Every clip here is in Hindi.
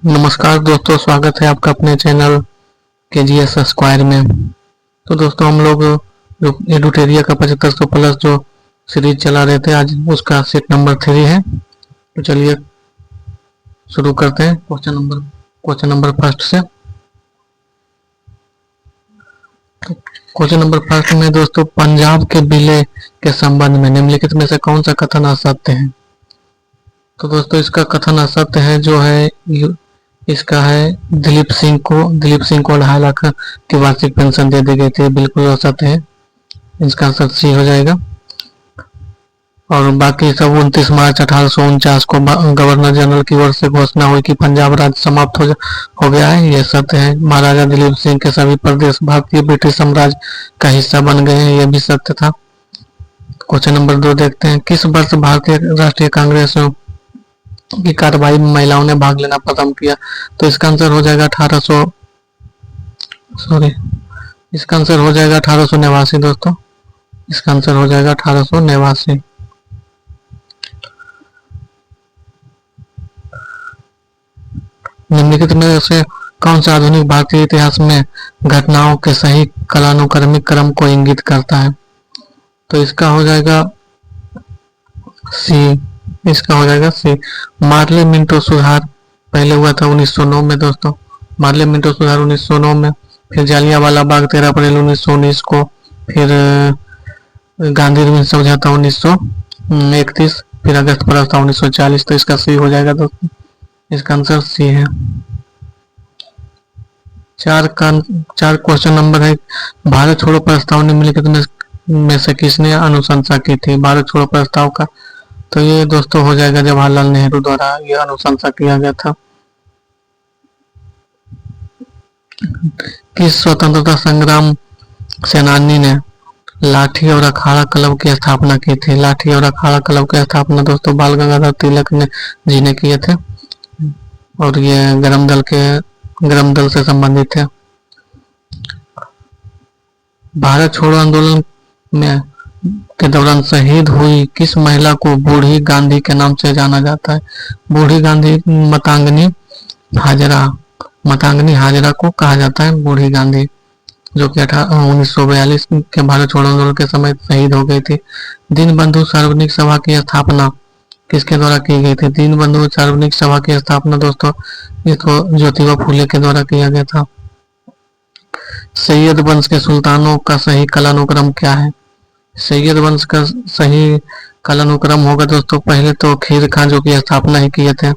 नमस्कार दोस्तों, स्वागत है आपका अपने चैनल KGS स्क्वायर में। तो दोस्तों हम लोग जो एडुटेरिया का 7500 प्लस जो सीरीज चला रहे थे, आज उसका सेट नंबर 3 है। तो चलिए शुरू करते हैं क्वेश्चन नंबर फर्स्ट से। क्वेश्चन नंबर फर्स्ट में दोस्तों, पंजाब के विलय के संबंध में निम्नलिखित में से कौन सा कथन असत्य है? तो दोस्तों इसका कथन असत्य है जो है इसका है दिलीप सिंह को 2.5 लाख की वार्षिक पेंशन दे दी गई थी, बिल्कुल असत्य है। इसका आंसर सी हो जाएगा। और बाकी सब 29 मार्च 1849 को गवर्नर जनरल की ओर से घोषणा हुई कि पंजाब राज्य समाप्त हो गया है, यह सत्य है। महाराजा दिलीप सिंह के सभी प्रदेश भारतीय ब्रिटिश साम्राज्य का हिस्सा बन गए हैं, यह भी सत्य था। क्वेश्चन नंबर 2 देखते हैं, किस वर्ष भारतीय राष्ट्रीय कांग्रेस की कार्रवाई में महिलाओं ने भाग लेना प्रारंभ किया? तो इसका आंसर हो जाएगा 1889 दोस्तों। इसका आंसर हो जाएगा 1889। निम्नलिखित में से कौन सा आधुनिक भारतीय इतिहास में घटनाओं के सही कालानुक्रमिक क्रम को इंगित करता है? तो इसका हो जाएगा सी। मार्ले मिंटो सुधार पहले हुआ था 1909 में दोस्तों। मार्ले मिंटो सुधार 1909 में, फिर जालियांवाला बाग 13 अप्रैल 1919 को, फिर गांधी अरविंद समझौता 1931, फिर अगस्त प्रस्ताव 1940। तो इसका सी हो जाएगा दोस्तों। इसका आंसर सी है। चार क्वेश्चन नंबर है, भारत छोड़ो प्रस्ताव निम्नलिखित में से किसने अनुशंसा की थी? भारत छोड़ो प्रस्ताव का तो ये दोस्तों हो जाएगा जवाहरलाल नेहरू द्वारा यह अनुशंसा किया गया था। किस स्वतंत्रता संग्राम सेनानी ने लाठी और अखाड़ा क्लब की स्थापना की थी? लाठी और अखाड़ा क्लब की स्थापना दोस्तों बाल गंगाधर तिलक जी ने किए थे, और ये गरम दल से संबंधित है। भारत छोड़ो आंदोलन में के दौरान शहीद हुई किस महिला को बूढ़ी गांधी के नाम से जाना जाता है? बूढ़ी गांधी मातंगी हाजरा को कहा जाता है बूढ़ी गांधी, जो कि 1942 के भारत छोड़ो आंदोलन के समय शहीद हो गई थी। दीनबंधु सार्वजनिक सभा की स्थापना किसके द्वारा की गई थी? दीनबंधु सार्वजनिक सभा की स्थापना दोस्तों इसको ज्योतिबा फूले के द्वारा किया गया था। सैयद वंश के सुल्तानों का सही कालानुक्रम क्या है? सैयद वंश का सही कालानुक्रम होगा दोस्तों, पहले तो खीर खां जो की स्थापना ही किए थे,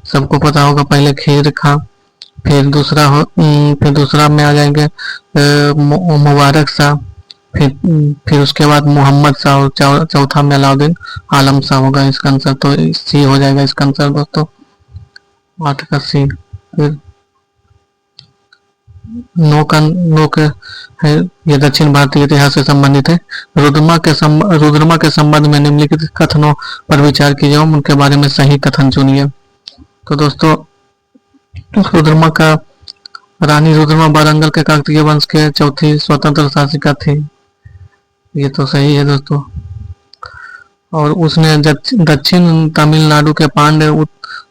सबको पता होगा। पहले खीर खां, फिर दूसरा में आ जाएंगे मुबारक शाह, फिर उसके बाद मोहम्मद शाह, और चौथा में अलाउद्दीन आलम शाह होगा। इसका आंसर तो सी हो जाएगा। इसका आंसर दोस्तों 8 का सी। फिर नो के है, ये दक्षिण भारतीय इतिहास से संबंधित है। रुद्रमा के संबंध में निम्नलिखित कथनों पर विचार कीजिए, उनके बारे में सही कथन चुनिए। तो दोस्तों रानी रुद्रमा वारंगल के काकतीय वंश के चौथी स्वतंत्र शासिका थी, ये तो सही है दोस्तों। और उसने दक्षिण तमिलनाडु के पांड्य,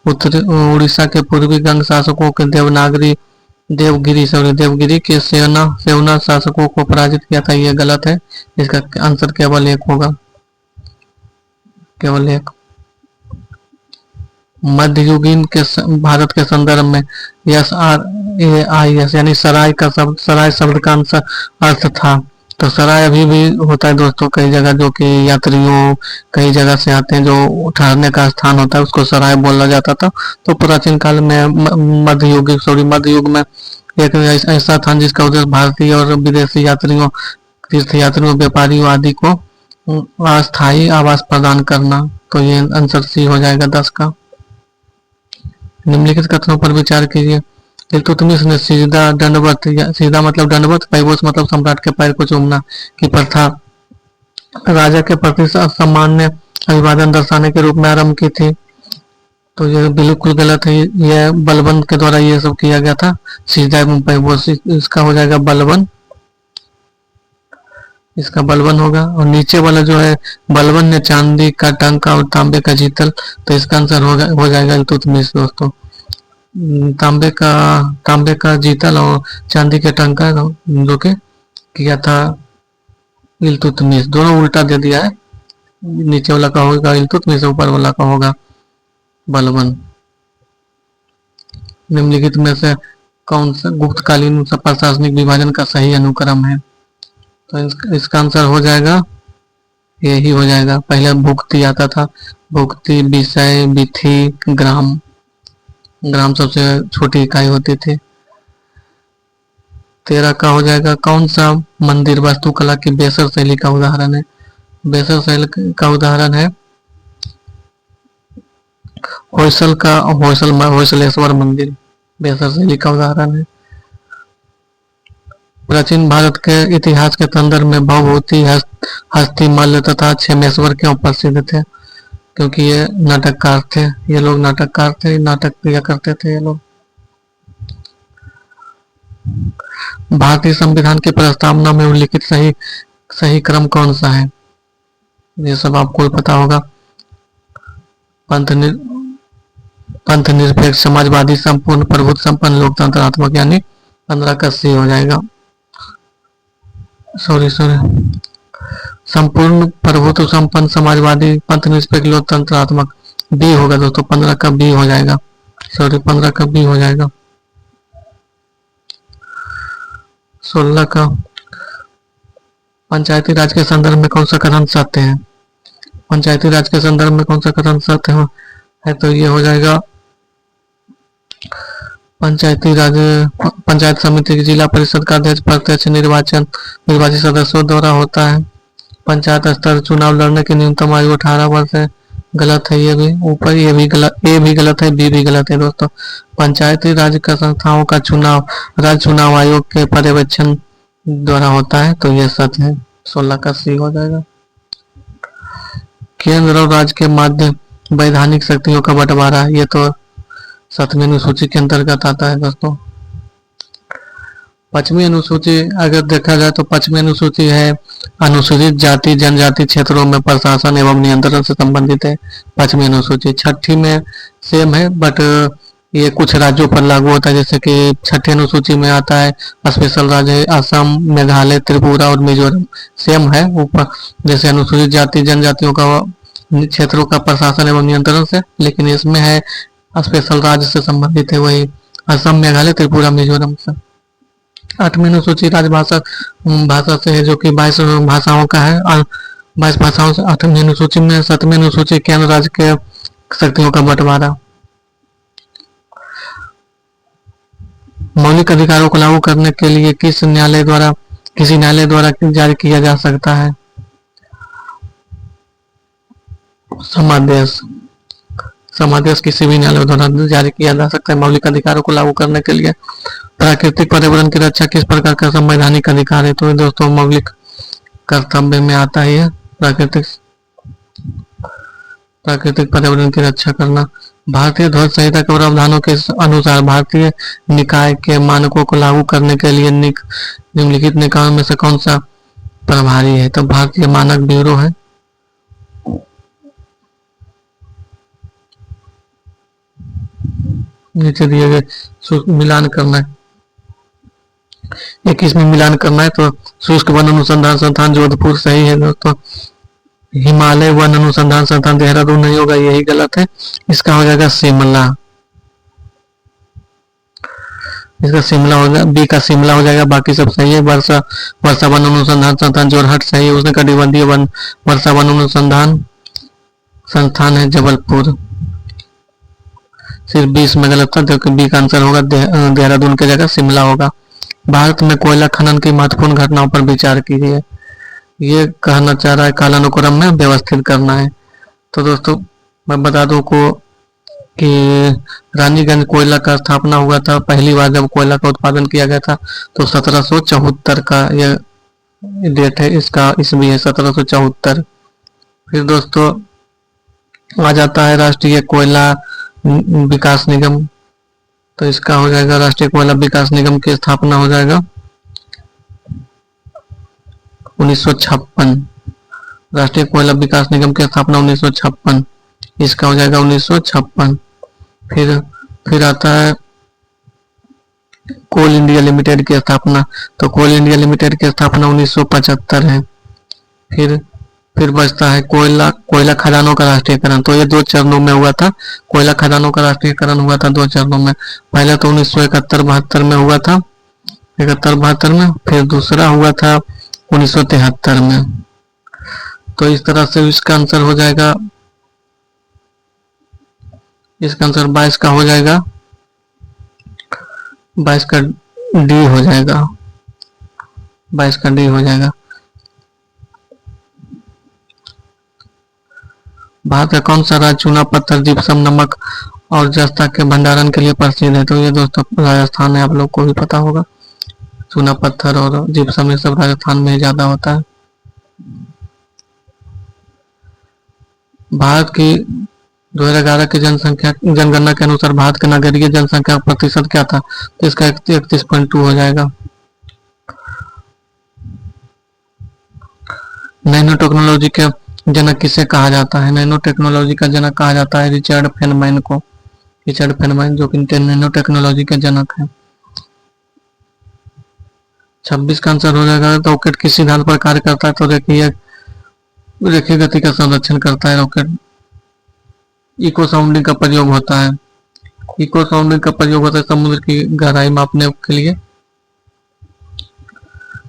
उत्तरी उड़ीसा के पूर्वी गंग शासकों के देवगिरी के सेवना शासकों को पराजित किया था, यह गलत है। इसका आंसर केवल एक होगा, केवल एक। मध्ययुगीन के भारत के संदर्भ में SRAIS यानी सराय शब्द का अर्थ था। तो सराय अभी भी होता है दोस्तों कई जगह, जो कि यात्रियों कई जगह से आते हैं, जो ठहरने का स्थान होता है उसको सराय बोला जाता था। तो प्राचीन काल में मध्य युग में एक ऐसा था जिसका उद्देश्य भारतीय और विदेशी यात्रियों, तीर्थयात्रियों, व्यापारियों आदि को अस्थायी आवास प्रदान करना। तो ये आंसर सी हो जाएगा 10 का। निम्नलिखित कथनों पर विचार कीजिए। इल्तुतमिश ने सीधा मतलब दंडवत, पैबोस मतलब सम्राट के पैर को चूमना की प्रथा राजा के प्रति सम्मान्य अभिवादन दर्शाने के रूप में आरंभ की थी। तो ये बिल्कुल गलत है, यह बलबन के द्वारा ये सब किया गया था। सीधा एवं पैबोस, इसका हो जाएगा बलबन। इसका बलबन होगा। और नीचे वाला जो है बलबन ने चांदी का टंका और तांबे का जीतल, तो इसका आंसर हो जाएगा इल्तुतमिश दोस्तों। तांबे का जीतल और चांदी के टंका जो के किया था इल्तुतमिश। दोनों उल्टा दे दिया है, नीचे वाला का होगा इल्तुतमिश, ऊपर वाला का होगा बलबन। निम्नलिखित में से कौन सा गुप्तकालीन प्रशासनिक विभाजन का सही अनुक्रम है? तो इसका आंसर हो जाएगा, यही हो जाएगा। पहले भुक्ति आता था, भुक्ति, विषय, विधि, ग्राम। ग्राम सबसे छोटी इकाई होती थी। 13 का हो जाएगा, कौन सा मंदिर वास्तुकला की बेसर शैली का उदाहरण है? बेसर शैली का उदाहरण है होयसलेश्वर मंदिर, बेसर शैली का उदाहरण है। प्राचीन भारत के इतिहास के संदर्भ में भवभूति, हस्ती, मल्ल तथा क्षेमेश्वर क्यों प्रसिद्ध थे? क्योंकि ये नाटककार थे, ये लोग नाटककार थे, नाटक किया करते थे ये लोग। भारतीय संविधान की प्रस्तावना में उल्लिखित सही क्रम कौन सा है? ये सब आपको पता होगा। पंथ निरपेक्ष, समाजवादी, संपूर्ण प्रभुत्व संपन्न, लोकतंत्रात्मक, यानी 15 का सी हो जाएगा। सॉरी संपूर्ण प्रभुत्व संपन्न, समाजवादी, पंथ निरपेक्ष, लोकतंत्रात्मक, बी होगा दोस्तों, 15 का बी हो जाएगा। 15 का बी हो जाएगा। 16 का पंचायती राज के संदर्भ में कौन सा कथन सत्य है? पंचायती राज के संदर्भ में कौन सा कथन सत्य है? तो ये हो जाएगा पंचायती राज, पंचायत समिति की जिला परिषद का अध्यक्ष प्रत्यक्ष निर्वाचित सदस्यों द्वारा होता है। पंचायत स्तर चुनाव लड़ने की न्यूनतम आयु 18 वर्ष है, गलत है ये भी। ऊपर ये भी गलत, ए भी गलत है, बी भी गलत है दोस्तों। पंचायती राज का संस्थाओं का चुनाव राज्य चुनाव आयोग के पर्यवेक्षण द्वारा होता है, तो ये सत्य है। 16 का सी हो जाएगा। केंद्र और राज्य के माध्यम वैधानिक शक्तियों का बंटवारा, ये तो 7वीं अनुसूची के अंतर्गत आता है दोस्तों। 5वीं अनुसूची अगर देखा जाए तो 5वीं अनुसूची है अनुसूचित जाति जनजाति क्षेत्रों में प्रशासन एवं नियंत्रण से संबंधित है 5वीं अनुसूची। 6ठी में सेम है, बट ये कुछ राज्यों पर लागू होता है, जैसे कि 6ठी अनुसूची में आता है स्पेशल राज्य असम, मेघालय, त्रिपुरा और मिजोरम। सेम है ऊपर, जैसे अनुसूचित जाति जनजातियों का क्षेत्रों का प्रशासन एवं नियंत्रण से, लेकिन इसमें है स्पेशल राज्य से संबंधित है, वही असम, मेघालय, त्रिपुरा, मिजोरम से। 8वीं अनुसूची राजभाषा भाषा से है, जो कि 22 भाषाओं का है, 22 भाषाओं से 8वीं अनुसूची में। 7वीं अनुसूची केंद्र राज्य के शक्तियों का बंटवारा। मौलिक अधिकारों को लागू करने के लिए किसी न्यायालय द्वारा जारी किया जा सकता है? समादेश किसी भी न्यायालय द्वारा जारी किया जा सकता है मौलिक अधिकारों को लागू करने के लिए। प्राकृतिक पर्यावरण की रक्षा किस प्रकार का संवैधानिक अधिकार है? तो दोस्तों मौलिक कर्तव्य में आता है प्राकृतिक पर्यावरण की रक्षा करना। भारतीय ध्वज संहिता के प्रावधानों के अनुसार भारतीय निकाय के मानकों को लागू करने के लिए निम्नलिखित निकायों में से कौन सा प्रभारी है? तो भारतीय मानक ब्यूरो है। नीचे दिए गए मिलान करना है, 21 में मिलान करना है, तो शुष्क वन अनुसंधान संस्थान जोधपुर सही है दोस्तों। हिमालय वन अनुसंधान संस्थान देहरादून नहीं होगा, यही गलत है। इसका हो जाएगा शिमला, इसका शिमला हो जाएगा, बी का शिमला हो जाएगा, बाकी सब सही है। वर्षा वन अनुसंधान संस्थान जोरहट सही है। उसने कटिबंधीय वन वर्षा वन अनुसंधान संस्थान है जबलपुर। सिर्फ 20 में गलत था, क्योंकि बी का आंसर होगा देहरादून की जगह शिमला होगा। भारत में कोयला खनन की महत्वपूर्ण घटनाओं पर विचार कीजिए। ये कहना चाह रहा है कालानुक्रम में व्यवस्थित करना है। तो दोस्तों मैं बता दूं को कि रानीगंज कोयला का स्थापना हुआ था, पहली बार जब कोयला का उत्पादन किया गया था, तो 1774 का यह डेट है इसका, इसमें है 1774। फिर दोस्तों आ जाता है राष्ट्रीय कोयला विकास निगम, तो इसका हो जाएगा राष्ट्रीय कोयला विकास निगम की स्थापना हो जाएगा 1956। राष्ट्रीय कोयला विकास निगम की स्थापना 1956, इसका हो जाएगा 1956। फिर फिर आता है कोल इंडिया लिमिटेड की स्थापना। तो कोल इंडिया लिमिटेड की स्थापना 1975 है। फिर फिर बचता है कोयला कोयला खदानों का राष्ट्रीयकरण। तो ये 2 चरणों में हुआ था। कोयला खदानों का राष्ट्रीयकरण हुआ था 2 चरणों में। पहला तो 1971-72 में हुआ था, 71-72 में। फिर दूसरा हुआ था 1973 में। तो इस तरह से इसका आंसर हो जाएगा, इसका आंसर 22 का हो जाएगा, 22 का डी हो जाएगा, 22 का डी हो जाएगा। भारत का कौन सा राज्य चूना पत्थर, जिप्सम, नमक और जस्ता के भंडारण के लिए प्रसिद्ध है? तो ये दोस्तों राजस्थान है, आप लोग को भी पता होगा। चूना पत्थर और जिप्सम ये सब राजस्थान में ज्यादा होता है। भारत की 2011 की जनगणना के अनुसार भारत के नगरीय जनसंख्या का प्रतिशत क्या था? तो इसका 31.2 हो जाएगा। नैनो टेक्नोलॉजी के जनक किसे कहा जाता है? नैनो टेक्नोलॉजी का जनक कहा जाता है रिचर्ड फेनमैन को। रिचर्ड फेनमैन जो कि नैनो टेक्नोलॉजी के जनक है। 26 का आंसर हो जाएगा। रॉकेट किस सिद्धांत पर कार्य करता है? तो रेखीय गति का संरक्षण करता है रॉकेट। इको साउंडिंग का प्रयोग होता है, इको साउंडिंग का प्रयोग होता है समुद्र की गहराई मापने के लिए।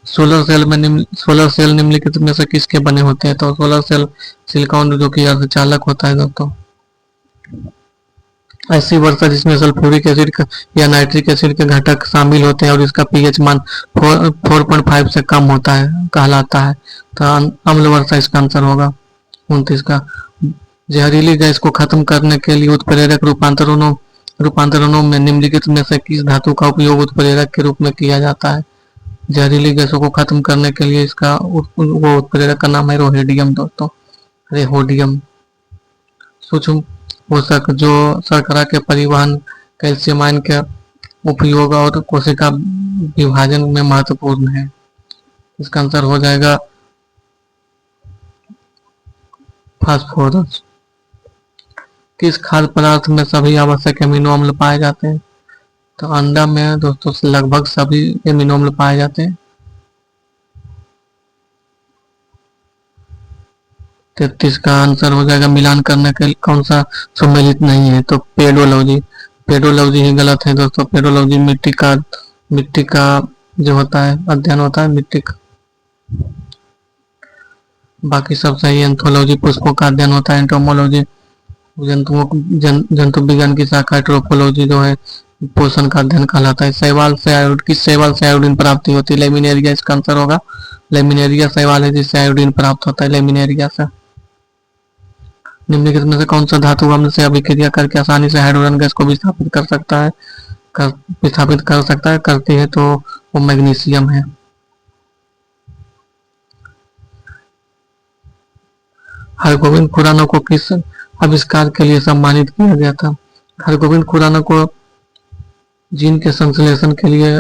सोलर सेल निम्नलिखित में से किसके बने होते हैं? तो सोलर सेल सिलिकॉन जो कि अर्धचालक होता है दोस्तों। ऐसी वर्षा जिसमें सल्फ्यूरिक एसिड या नाइट्रिक एसिड के घटक शामिल होते हैं और इसका पीएच मान 4.5 से कम होता है कहलाता है। तो अम्ल वर्षा इसका आंसर होगा 29 का। जहरीली गैस को खत्म करने के लिए उत्प्रेरक रूपांतरणों में निम्नलिखित में से किस धातु का उपयोग उत्प्रेरक के रूप में किया जाता है? जहरीली गैसों को खत्म करने के लिए इसका वो उत्प्रेरक का नाम है रोहेडियम दोस्तों, रेहोडियम। सूक्ष्म पोषक जो शर्करा के परिवहन, कैल्शियम आयन के उपयोग और कोशिका विभाजन में महत्वपूर्ण है। इसका आंसर हो जाएगा फास्फोरस। किस खाद्य पदार्थ में सभी आवश्यक अमीनो अम्ल पाए जाते हैं? तो अंडा में दोस्तों लगभग सभी अमीनो अम्ल पाए जाते हैं। 33 का आंसर हो जाएगा मिलान करने के लिए कौन सा सम्मिलित नहीं है? तो पेडोलॉजी, पेडोलॉजी ही गलत है दोस्तों। पेडोलॉजी मिट्टी का जो होता है अध्ययन होता है मिट्टी का। बाकी सब सही। एंथोलॉजी पुष्पों का अध्ययन होता है। एंटोमोलॉजी जंतु विज्ञान की शाखा। ट्रोपोलॉजी जो है पोषण का अध्ययन कहलाता है। शैवाल से आयोडीन प्राप्ति होती है? लेमिनेरिया इसका आंसर होगा। लेमिनेरिया शैवाल है जिससे आयोडीन प्राप्त होता है, लेमिनेरिया से। निम्नलिखित में से कौन सा धातु अम्ल से अभिक्रिया करके आसानी से हाइड्रोजन गैस को विस्थापित कर सकता है करती है? तो वो मैग्नीशियम है। हरगोविंद खुराना को किस आविष्कार के लिए सम्मानित किया गया था? हरगोविंद खुराना को जीन के संश्लेषण के लिए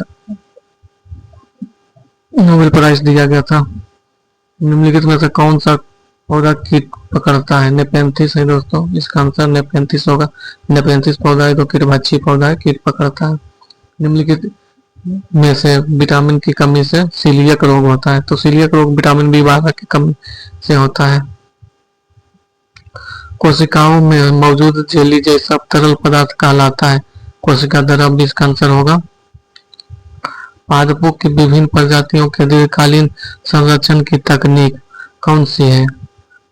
नोबेल प्राइज दिया गया था। निम्नलिखित में से कौन सा पौधा कीट पकड़ता है? नेपेंथिस है दोस्तों, इसका आंसर नेपेंथिस होगा। नेपेंथिस पौधा है तो कीटभक्षी पौधा है, कीट पकड़ता है। निम्नलिखित में से विटामिन की कमी से सीलियक रोग होता है? तो सीलियक रोग विटामिन B12 की कमी से होता है। कोशिकाओं में मौजूद जेली जैसा तरल पदार्थ कहलाता है? कोशिका द्रव्य इसका आंसर होगा। पादपों की विभिन्न प्रजातियों के दीर्घकालीन संरक्षण की तकनीक कौन सी है?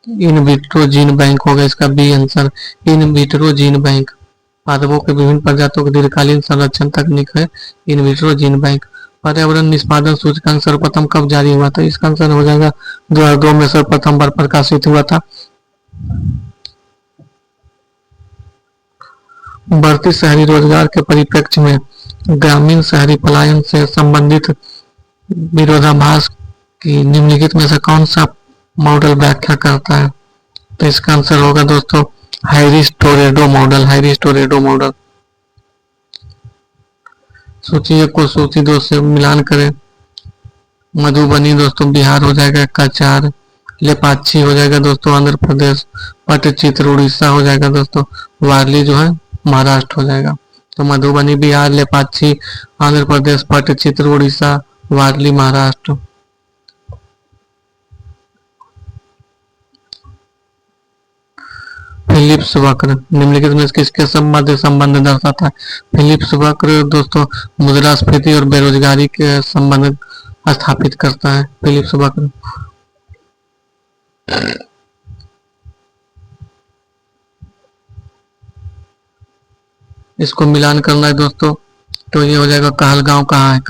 इन विट्रो जीन बैंक होगा इसका B answer. In vitro gene bank पादपों के विभिन्न प्रजातियों के दीर्घकालीन संरक्षण तकनीक है इन विट्रो जीन बैंक। पर्यावरण निष्पादन सूचकांक सर्वप्रथम कब जारी हुआ था? इसका आंसर हो जाएगा 2002 में सर्वप्रथम बार प्रकाशित हुआ था। बढ़ती शहरी रोजगार के परिप्रेक्ष्य में ग्रामीण शहरी पलायन से संबंधित विरोधाभास की निम्नलिखित में से कौन सा मॉडल व्याख्या करता है? तो इसका आंसर होगा दोस्तों हैरिस-टोलेडो मॉडल। Harris-Toledo model. सूची 1 को सूची 2 से मिलान करें। मधुबनी दोस्तों बिहार हो जाएगा का 4। लेपाक्षी हो जाएगा दोस्तों आंध्र प्रदेश। पट्टचित्र उड़ीसा हो जाएगा दोस्तों। वारली जो है महाराष्ट्र हो जाएगा। तो मधुबनी बिहार, लेपाक्षी आंध्र प्रदेश, पट्टचित्र उड़ीसा, वारली महाराष्ट्र। फिलिप्स वक्र निम्नलिखित में किसके संबंध दर्शाता है? फिलिप्स वक्र दोस्तों मुद्रास्फीति और बेरोजगारी के संबंध स्थापित करता है। फिलिप्स वक्र इसको मिलान करना है दोस्तों, तो ये हो जाएगा कहलगांव कहाँ है?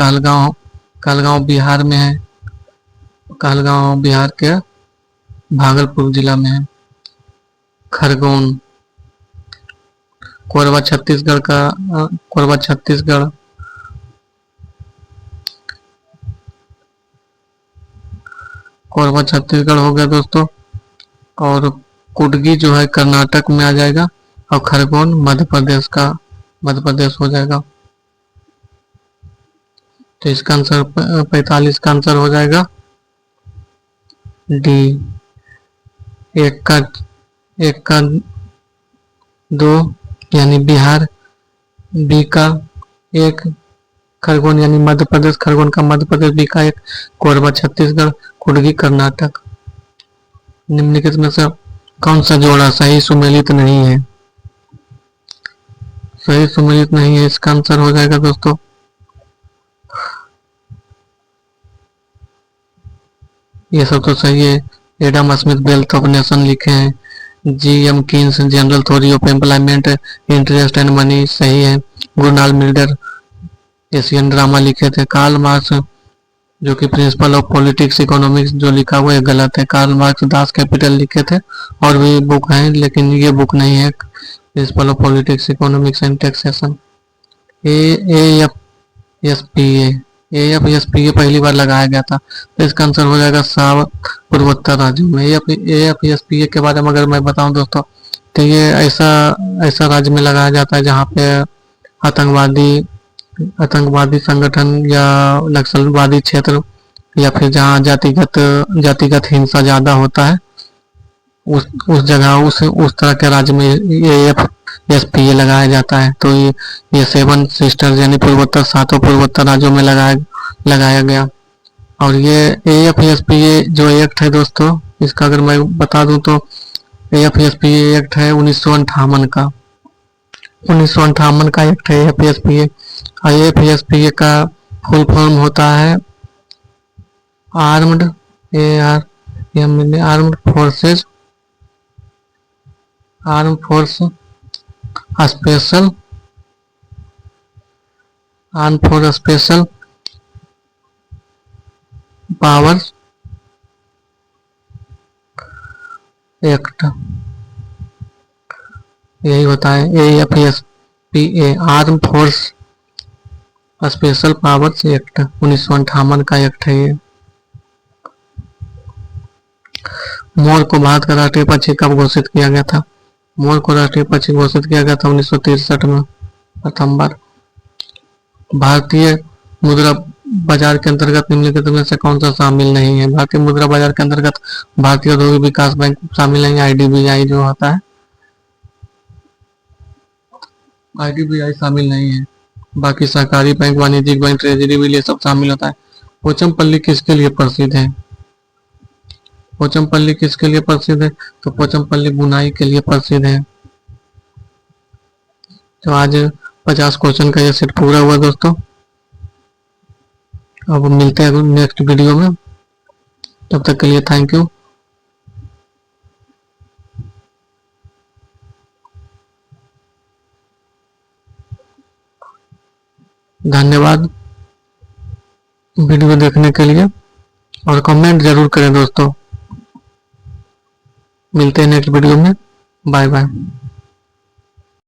कहलगांव बिहार में है। कहलगांव बिहार के भागलपुर जिला में है। खरगोन कोरबा छत्तीसगढ़ का, कोरबा छत्तीसगढ़। कोरबा छत्तीसगढ़ हो गया दोस्तों, और कुडगी जो है कर्नाटक में आ जाएगा, और खरगोन मध्य प्रदेश हो जाएगा। तो इसका आंसर 45 का आंसर हो जाएगा डी। एक का 2 यानी बिहार, बी का 1 खरगोन यानी मध्य प्रदेश, खरगोन का मध्य प्रदेश, बी का 1 कोरबा छत्तीसगढ़, कुडगी कर्नाटक। निम्नलिखित में से कौन सा जोड़ा सही सुमेलित नहीं है? सही सुमेलित नहीं है, इसका आंसर हो जाएगा दोस्तों ये सब तो सही है। Adam Smith wealth of nation लिखे हैं। GM. Keynes general theory of employment, interest and money सही है। गुरनाल मिल्डर एशियन ड्रामा लिखे थे। कार्ल मार्क्स जो कि प्रिंसिपल ऑफ पॉलिटिक्स इकोनॉमिक्स जो लिखा हुआ है गलत है। कार्ल मार्क्स दास कैपिटल लिखे थे, और भी बुक हैं लेकिन ये बुक नहीं है। Principle of politics economics and taxation. AFSPA पहली बार लगाया गया था, तो इसका आंसर हो जाएगा साउथ पूर्वोत्तर राज्यों में। AFSPA के बारे में अगर मैं बताऊं दोस्तों, तो ये ऐसा राज्य में लगाया जाता है जहाँ पे आतंकवादी संगठन या नक्सलवादी क्षेत्र, या फिर जहाँ जातिगत हिंसा ज्यादा होता है, उस जगह उस तरह के राज्य में AFSPA लगाया जाता है। तो ये 7 सिस्टर्स यानी पूर्वोत्तर, 7 पूर्वोत्तर राज्यों में लगाया गया। और ये AFSPA जो एक्ट है दोस्तों, इसका अगर मैं बता दूं तो AFSPA एक्ट है 1958 का। 1958 का एक्ट है AFSPA। AFSPA का फुल फॉर्म होता है armed force special powers act, यही होता है AFSPA, arm force special powers act. 1958 का एक्ट है ये। मोर को भारत का राष्ट्रीय पक्षी कब घोषित किया गया था? मोर को राष्ट्रीय पक्षी घोषित किया गया था 1963 में प्रथम बार। भारतीय मुद्रा बाजार के अंतर्गत निम्नलिखित में से कौन सा शामिल नहीं है? भारतीय मुद्रा बाजार के अंतर्गत भारतीय औद्योगिक विकास बैंक शामिल नहीं है। IDBI जो होता है, IDBI शामिल नहीं है। बाकी सहकारी बैंक, वाणिज्यिक बैंक, ट्रेजरी बिल ये सब शामिल होता है। पोचमपल्ली किसके लिए प्रसिद्ध है? पोचमपल्ली किसके लिए प्रसिद्ध है? तो पोचमपल्ली बुनाई के लिए प्रसिद्ध है। तो आज 50 क्वेश्चन का ये सेट पूरा हुआ दोस्तों। अब मिलते हैं नेक्स्ट वीडियो में, तब तक के लिए थैंक यू। धन्यवाद वीडियो देखने के लिए, और कमेंट जरूर करें दोस्तों। मिलते हैं नेक्स्ट वीडियो में। Bye bye.